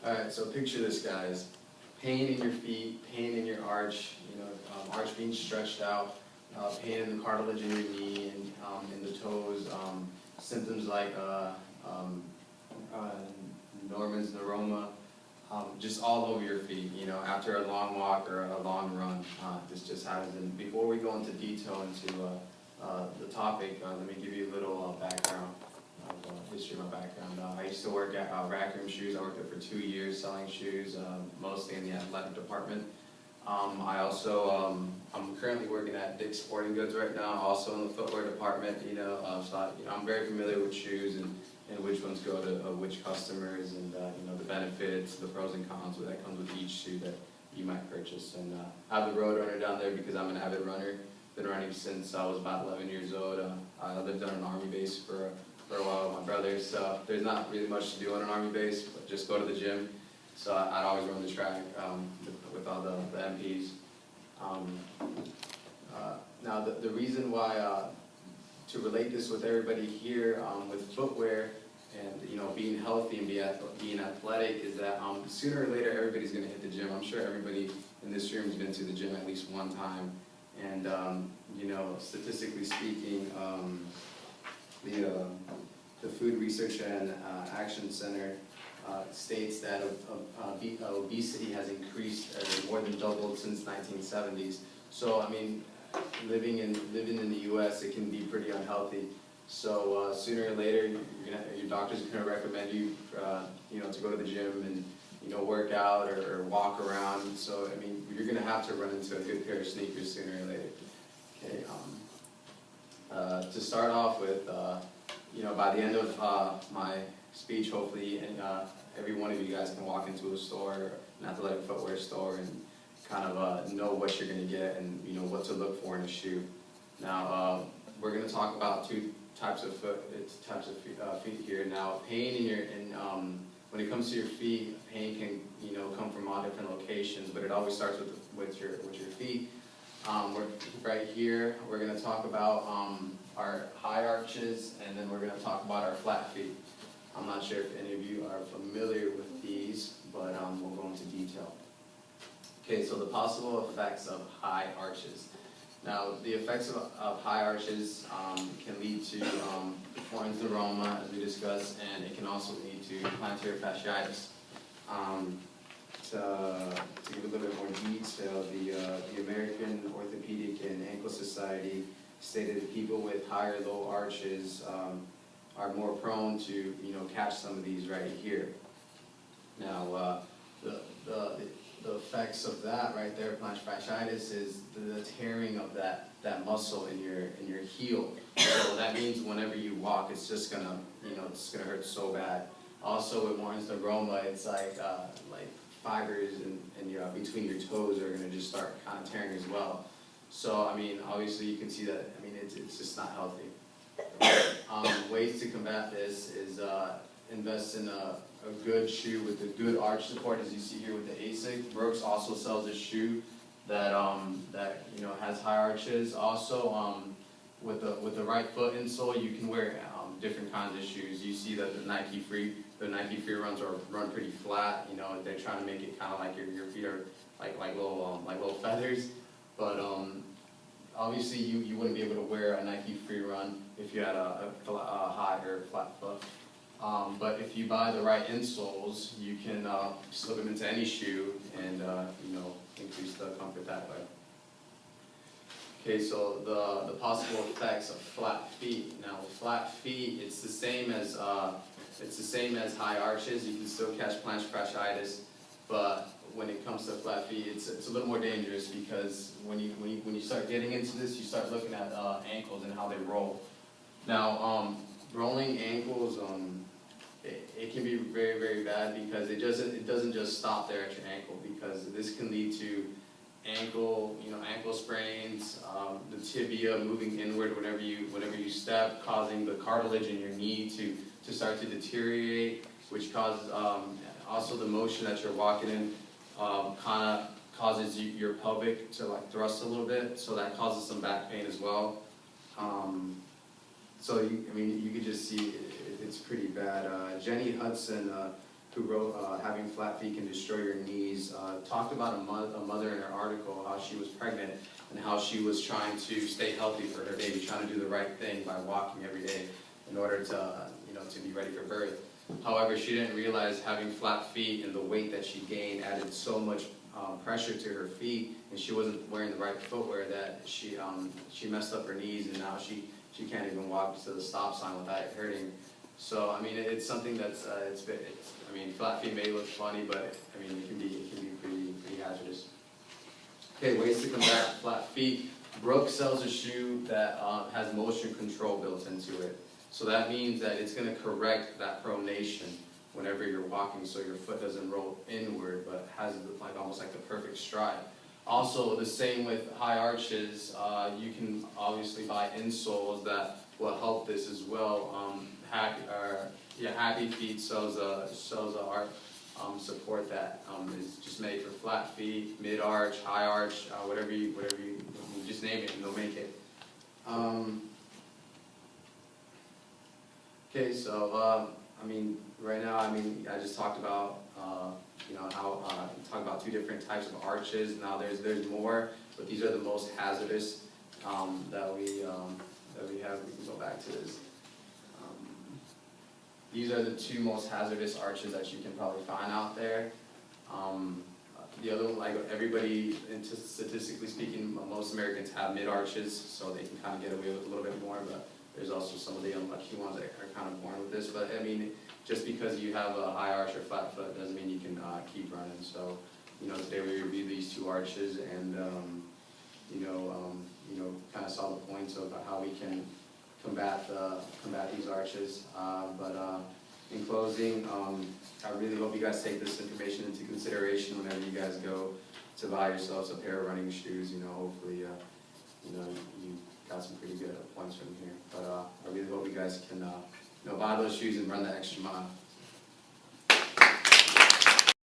Alright, so picture this, guys. Pain in your feet, pain in your arch, arch being stretched out, pain in the cartilage in your knee and in the toes, symptoms like Norman's neuroma, just all over your feet, after a long walk or a long run. This just happens. And before we go into detail into the topic, let me give you a little background. History of my background. I used to work at Rack Room Shoes. I worked there for 2 years selling shoes, mostly in the athletic department. I'm currently working at Dick's Sporting Goods right now, also in the footwear department. I'm very familiar with shoes and which ones go to which customers, and the benefits, the pros and cons that comes with each shoe that you might purchase. And I have the Roadrunner down there because I'm an avid runner. Been running since I was about 11 years old. I lived on an army base for a while with my brothers, so there's not really much to do on an army base, but just go to the gym. So I'd always run the track with all the MPs. Now the reason why, to relate this with everybody here with footwear and being healthy and being athletic, is that sooner or later everybody's going to hit the gym. I'm sure everybody in this room has been to the gym at least one time. And statistically speaking, the Food Research and Action Center states that obesity has increased more than doubled since 1970s. So I mean, living in the U.S., it can be pretty unhealthy. So sooner or later, your doctor's going to recommend you to go to the gym and work out or walk around. So I mean, you're going to have to run into a good pair of sneakers sooner or later. Okay. To start off with, by the end of my speech, hopefully, and every one of you guys can walk into a store, an athletic footwear store, and kind of know what you're going to get and what to look for in a shoe. Now, we're going to talk about two types of feet here. Now, pain when it comes to your feet, pain can come from all different locations, but it always starts with your feet. Right here, we're going to talk about our high arches, and then we're going to talk about our flat feet. I'm not sure if any of you are familiar with these, but we'll go into detail. Okay, so the possible effects of high arches. Now, the effects of high arches can lead to Norman's neuroma, as we discussed, and it can also lead to plantar fasciitis. To give a little bit more detail, the American Orthopedic and Ankle Society stated that people with high or low arches are more prone to catch some of these right here. Now, the effects of that right there, plantar fasciitis, is the tearing of that muscle in your heel. So that means whenever you walk, it's just gonna it's gonna hurt so bad. Also, with Norman's neuroma, it's like fibers in between your toes are gonna just start kind of tearing as well. So I mean, obviously you can see that. I mean, it's just not healthy. Ways to combat this is invest in a good shoe with a good arch support, as you see here with the ASIC. Brooks also sells a shoe that has high arches. Also, with the right foot insole, you can wear different kinds of shoes. You see that the Nike Free runs run pretty flat. They're trying to make it kind of like your feet are like little feathers. But obviously you wouldn't be able to wear a Nike Free Run if you had a high or flat foot. But if you buy the right insoles, you can slip them into any shoe and increase the comfort that way. Okay, so the possible effects of flat feet. Now, with flat feet, it's the same as high arches. You can still catch plantar fasciitis, but when it comes to flat feet, it's a little more dangerous, because when you start getting into this, you start looking at ankles and how they roll. Now, rolling ankles, it can be very, very bad, because it doesn't just stop there at your ankle, because this can lead to ankle sprains, the tibia moving inward whenever you step, causing the cartilage in your knee to start to deteriorate, which causes also the motion that you're walking in kind of causes your pelvic to thrust a little bit, so that causes some back pain as well. So you could just see it's pretty bad. Jenny Hudson who wrote Having Flat Feet Can Destroy Your Knees, talked about a mother in her article, how she was pregnant and how she was trying to stay healthy for her baby, trying to do the right thing by walking every day in order to, to be ready for birth. However, she didn't realize having flat feet and the weight that she gained added so much pressure to her feet, and she wasn't wearing the right footwear, that she messed up her knees, and now she can't even walk to the stop sign without it hurting. So I mean, it's something that's I mean, flat feet may look funny, but I mean, it can be pretty hazardous. Okay, ways to combat flat feet. Brooks sells a shoe that has motion control built into it. So that means that it's going to correct that pronation whenever you're walking, so your foot doesn't roll inward, but has like almost like the perfect stride. Also, the same with high arches. You can obviously buy insoles that will help this as well. Happy Feet sells a support that is just made for flat feet, mid arch, high arch, whatever you just name it, and they'll make it. Okay, so I mean, right now, I mean, I just talked about how talk about 2 different types of arches. Now there's more, but these are the most hazardous that we have. We can go back to this. These are the 2 most hazardous arches that you can probably find out there. The other, like everybody, statistically speaking, most Americans have mid arches, so they can kind of get away with a little bit more, but there's also some of the unlucky ones that are kind of born with this. But I mean, just because you have a high arch or flat foot doesn't mean you can keep running. So, today we reviewed these 2 arches, and kind of saw the points of how we can combat these arches. In closing, I really hope you guys take this information into consideration whenever you guys go to buy yourselves a pair of running shoes. Hopefully, you got some pretty good points from here. But I really hope you guys can buy those shoes and run the extra mile.